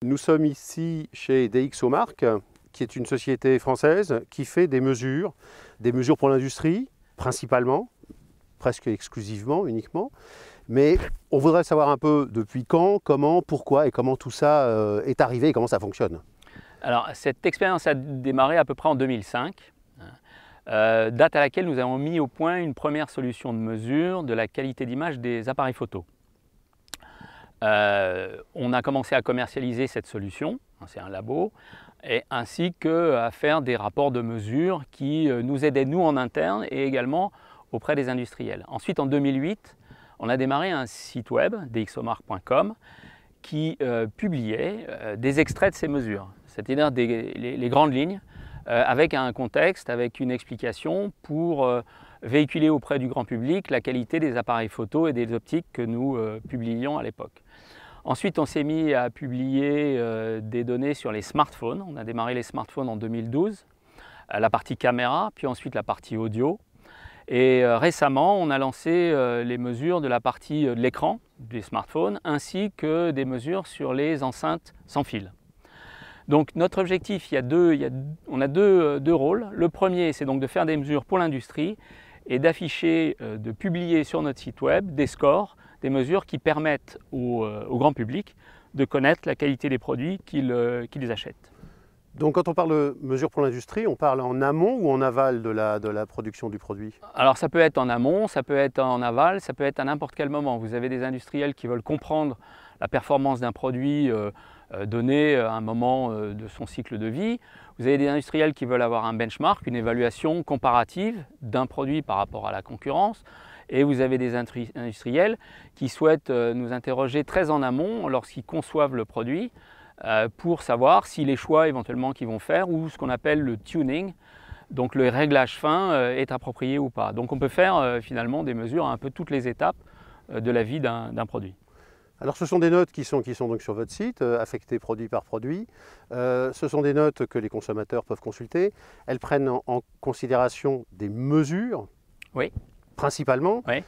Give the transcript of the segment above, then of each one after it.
Nous sommes ici chez DxOMark, qui est une société française qui fait des mesures pour l'industrie, principalement, presque exclusivement, uniquement. Mais on voudrait savoir un peu depuis quand, comment, pourquoi et comment tout ça est arrivé et comment ça fonctionne. Alors, cette expérience a démarré à peu près en 2005, date à laquelle nous avons mis au point une première solution de mesure de la qualité d'image des appareils photo. On a commencé à commercialiser cette solution, c'est un labo, et ainsi qu'à faire des rapports de mesure qui nous aidaient nous en interne et également auprès des industriels. Ensuite, en 2008, on a démarré un site web, dxomark.com, qui publiait des extraits de ces mesures, c'est-à-dire les grandes lignes, avec un contexte, avec une explication pour véhiculer auprès du grand public la qualité des appareils photo et des optiques que nous publiions à l'époque. Ensuite, on s'est mis à publier des données sur les smartphones. On a démarré les smartphones en 2012, la partie caméra, puis ensuite la partie audio. Et récemment, on a lancé les mesures de la partie de l'écran des smartphones, ainsi que des mesures sur les enceintes sans fil. Donc notre objectif, on a deux rôles. Le premier, c'est donc de faire des mesures pour l'industrie et d'afficher, de publier sur notre site web des scores, des mesures qui permettent au grand public de connaître la qualité des produits qu'ils achètent. Donc quand on parle de mesures pour l'industrie, on parle en amont ou en aval de la production du produit? Alors ça peut être en amont, ça peut être en aval, ça peut être à n'importe quel moment. Vous avez des industriels qui veulent comprendre la performance d'un produit donné à un moment de son cycle de vie. Vous avez des industriels qui veulent avoir un benchmark, une évaluation comparative d'un produit par rapport à la concurrence. Et vous avez des industriels qui souhaitent nous interroger très en amont lorsqu'ils conçoivent le produit pour savoir si les choix éventuellement qu'ils vont faire ou ce qu'on appelle le tuning, donc le réglage fin, est approprié ou pas. Donc on peut faire finalement des mesures à un peu toutes les étapes de la vie d'un produit. Alors ce sont des notes qui sont donc sur votre site, affectées produit par produit. Ce sont des notes que les consommateurs peuvent consulter. Elles prennent en considération des mesures, oui, principalement, oui,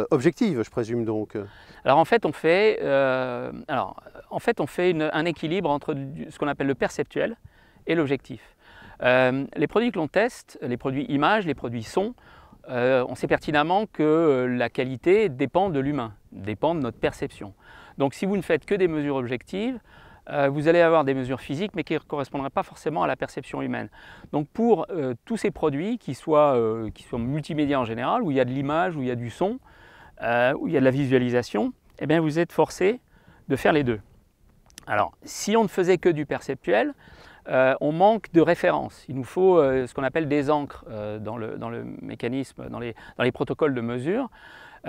objectives, je présume donc. Alors en fait on fait, un équilibre entre ce qu'on appelle le perceptuel et l'objectif. Les produits que l'on teste, les produits images, les produits son, on sait pertinemment que la qualité dépend de l'humain, dépend de notre perception. Donc si vous ne faites que des mesures objectives, vous allez avoir des mesures physiques mais qui ne correspondraient pas forcément à la perception humaine. Donc pour tous ces produits qui soient multimédia en général, où il y a de l'image, où il y a du son, où il y a de la visualisation, eh bien vous êtes forcé de faire les deux. Alors si on ne faisait que du perceptuel, on manque de références. Il nous faut ce qu'on appelle des encres dans le mécanisme, dans les protocoles de mesure.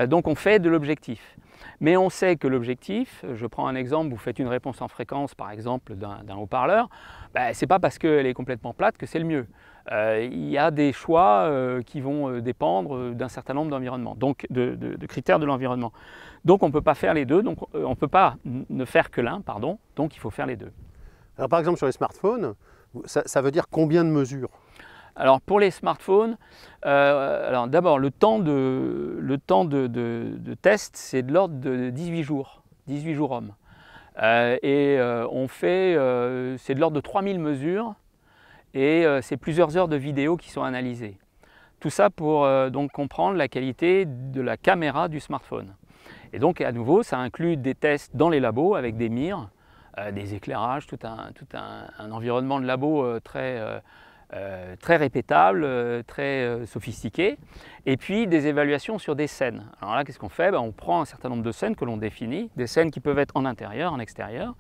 Donc on fait de l'objectif. Mais on sait que l'objectif, je prends un exemple, vous faites une réponse en fréquence par exemple d'un haut-parleur, ce n'est pas parce qu'elle est complètement plate que c'est le mieux. Il y a des choix qui vont dépendre d'un certain nombre d'environnements, donc de critères de l'environnement. Donc on ne peut pas faire les deux, donc on ne peut pas ne faire que l'un, pardon, donc il faut faire les deux. Alors par exemple sur les smartphones, ça veut dire combien de mesures? Alors pour les smartphones, d'abord le temps de test, c'est de l'ordre de 18 jours hommes. C'est de l'ordre de 3000 mesures et c'est plusieurs heures de vidéos qui sont analysées. Tout ça pour donc comprendre la qualité de la caméra du smartphone. Et donc à nouveau, ça inclut des tests dans les labos avec des mires, des éclairages, tout un environnement de labo très répétable, très sophistiqué, et puis des évaluations sur des scènes. Alors là, qu'est-ce qu'on fait? On prend un certain nombre de scènes que l'on définit, des scènes qui peuvent être en intérieur, en extérieur,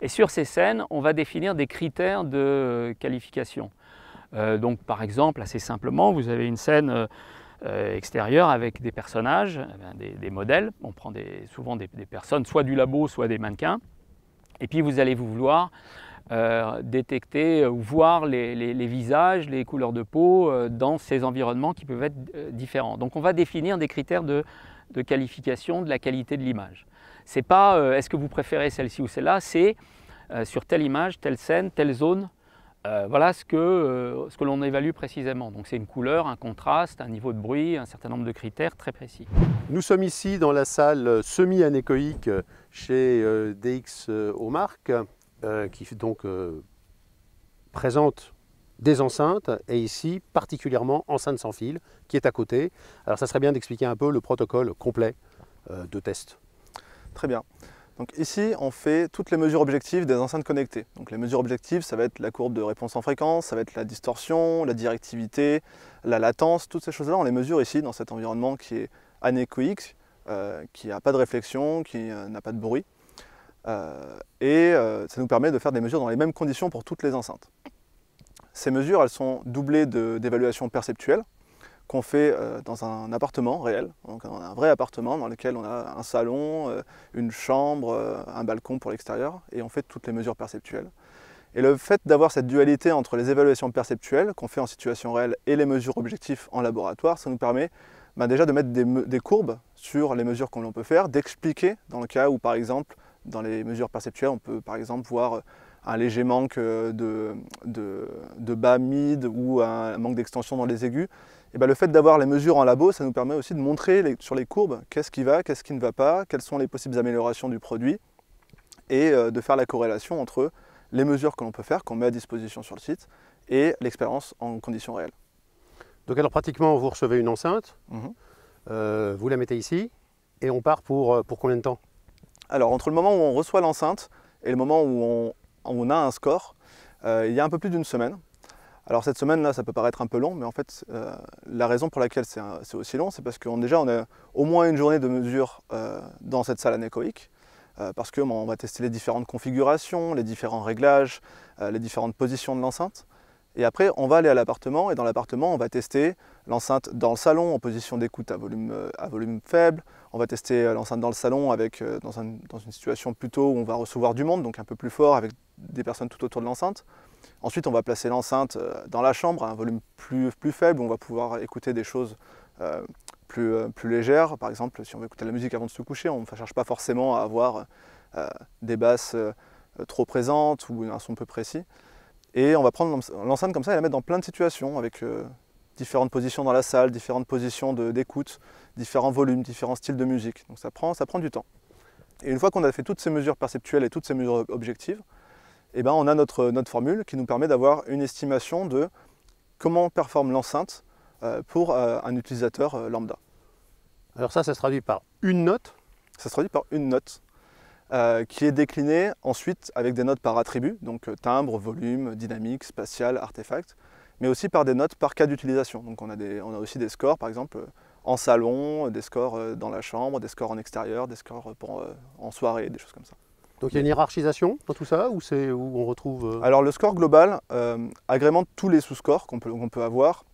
et sur ces scènes, on va définir des critères de qualification. Donc par exemple, assez simplement, vous avez une scène extérieure avec des personnages, des modèles, on prend souvent des personnes, soit du labo, soit des mannequins, et puis vous allez vouloir détecter ou voir les visages, les couleurs de peau dans ces environnements qui peuvent être différents. Donc on va définir des critères de qualification de la qualité de l'image. Ce n'est pas est-ce que vous préférez celle-ci ou celle-là, c'est sur telle image, telle scène, telle zone, Voilà ce que l'on évalue précisément. Donc c'est une couleur, un contraste, un niveau de bruit, un certain nombre de critères très précis. Nous sommes ici dans la salle semi-anéchoïque chez DxOMark, qui donc présente des enceintes, et ici particulièrement enceinte sans fil qui est à côté. Alors ça serait bien d'expliquer un peu le protocole complet de test. Très bien. Donc ici, on fait toutes les mesures objectives des enceintes connectées. Donc les mesures objectives, ça va être la courbe de réponse en fréquence, ça va être la distorsion, la directivité, la latence, toutes ces choses-là, on les mesure ici dans cet environnement qui est anéchoïque, qui n'a pas de réflexion, qui n'a pas de bruit. Ça nous permet de faire des mesures dans les mêmes conditions pour toutes les enceintes. Ces mesures, elles sont doublées d'évaluations perceptuelles qu'on fait dans un appartement réel. Donc on a un vrai appartement dans lequel on a un salon, une chambre, un balcon pour l'extérieur, et on fait toutes les mesures perceptuelles. Et le fait d'avoir cette dualité entre les évaluations perceptuelles qu'on fait en situation réelle et les mesures objectives en laboratoire, ça nous permet déjà de mettre des courbes sur les mesures qu'on peut faire, d'expliquer dans le cas où par exemple dans les mesures perceptuelles on peut par exemple voir un léger manque de bas mid ou un manque d'extension dans les aigus. Et le fait d'avoir les mesures en labo, ça nous permet aussi de montrer sur les courbes qu'est-ce qui va, qu'est-ce qui ne va pas, quelles sont les possibles améliorations du produit, et de faire la corrélation entre les mesures que l'on peut faire, qu'on met à disposition sur le site, et l'expérience en conditions réelles. Donc alors pratiquement vous recevez une enceinte, vous la mettez ici, et on part pour combien de temps? Alors entre le moment où on reçoit l'enceinte et le moment où on a un score, il y a un peu plus d'une semaine. Alors cette semaine-là, ça peut paraître un peu long, mais en fait, la raison pour laquelle c'est aussi long, c'est parce qu'on déjà on a au moins une journée de mesure dans cette salle anéchoïque, parce qu'on va tester les différentes configurations, les différents réglages, les différentes positions de l'enceinte. Et après, on va aller à l'appartement, et dans l'appartement, on va tester l'enceinte dans le salon en position d'écoute à volume faible. On va tester l'enceinte dans le salon dans une situation plutôt où on va recevoir du monde, donc un peu plus fort, avec des personnes tout autour de l'enceinte. Ensuite, on va placer l'enceinte dans la chambre à un volume plus faible, où on va pouvoir écouter des choses plus légères. Par exemple, si on veut écouter la musique avant de se coucher, on ne cherche pas forcément à avoir des basses trop présentes ou un son peu précis. Et on va prendre l'enceinte comme ça et la mettre dans plein de situations, avec différentes positions dans la salle, différentes positions d'écoute, différents volumes, différents styles de musique. Donc ça prend du temps. Et une fois qu'on a fait toutes ces mesures perceptuelles et toutes ces mesures objectives, on a notre formule qui nous permet d'avoir une estimation de comment performe l'enceinte pour un utilisateur lambda. Alors ça se traduit par une note? Ça se traduit par une note qui est déclinée ensuite avec des notes par attribut, donc timbre, volume, dynamique, spatial, artefact, mais aussi par des notes par cas d'utilisation. Donc on a aussi des scores, par exemple en salon, des scores dans la chambre, des scores en extérieur, des scores en soirée, des choses comme ça. Donc il y a une hiérarchisation dans tout ça, ou c'est où on retrouve Alors le score global agrémente tous les sous-scores qu'on peut avoir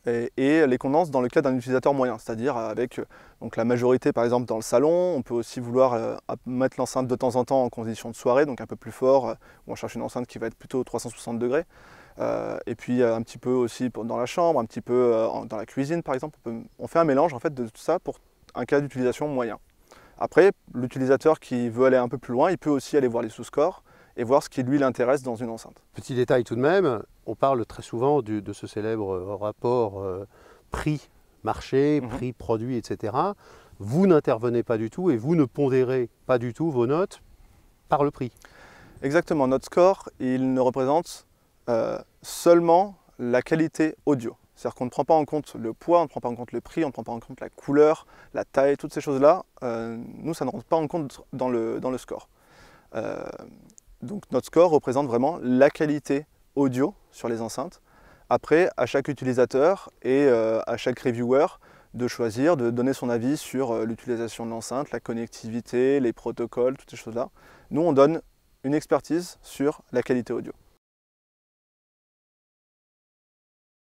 et les condense dans le cas d'un utilisateur moyen, c'est-à-dire avec donc la majorité par exemple dans le salon. On peut aussi vouloir mettre l'enceinte de temps en temps en condition de soirée, donc un peu plus fort, où on cherche une enceinte qui va être plutôt 360 degrés. Et puis un petit peu aussi dans la chambre, un petit peu dans la cuisine par exemple. On fait un mélange en fait de tout ça pour un cas d'utilisation moyen. Après, l'utilisateur qui veut aller un peu plus loin, il peut aussi aller voir les sous-scores et voir ce qui lui l'intéresse dans une enceinte. Petit détail tout de même, on parle très souvent de ce célèbre rapport prix-marché, prix-produit, etc. Vous n'intervenez pas du tout et vous ne pondérez pas du tout vos notes par le prix. Exactement, notre score, il ne représente seulement la qualité audio. C'est-à-dire qu'on ne prend pas en compte le poids, on ne prend pas en compte le prix, on ne prend pas en compte la couleur, la taille, toutes ces choses-là. Nous, ça ne rentre pas en compte dans le score. Donc notre score représente vraiment la qualité audio sur les enceintes. Après, à chaque utilisateur et à chaque reviewer de choisir, de donner son avis sur l'utilisation de l'enceinte, la connectivité, les protocoles, toutes ces choses-là. Nous, on donne une expertise sur la qualité audio.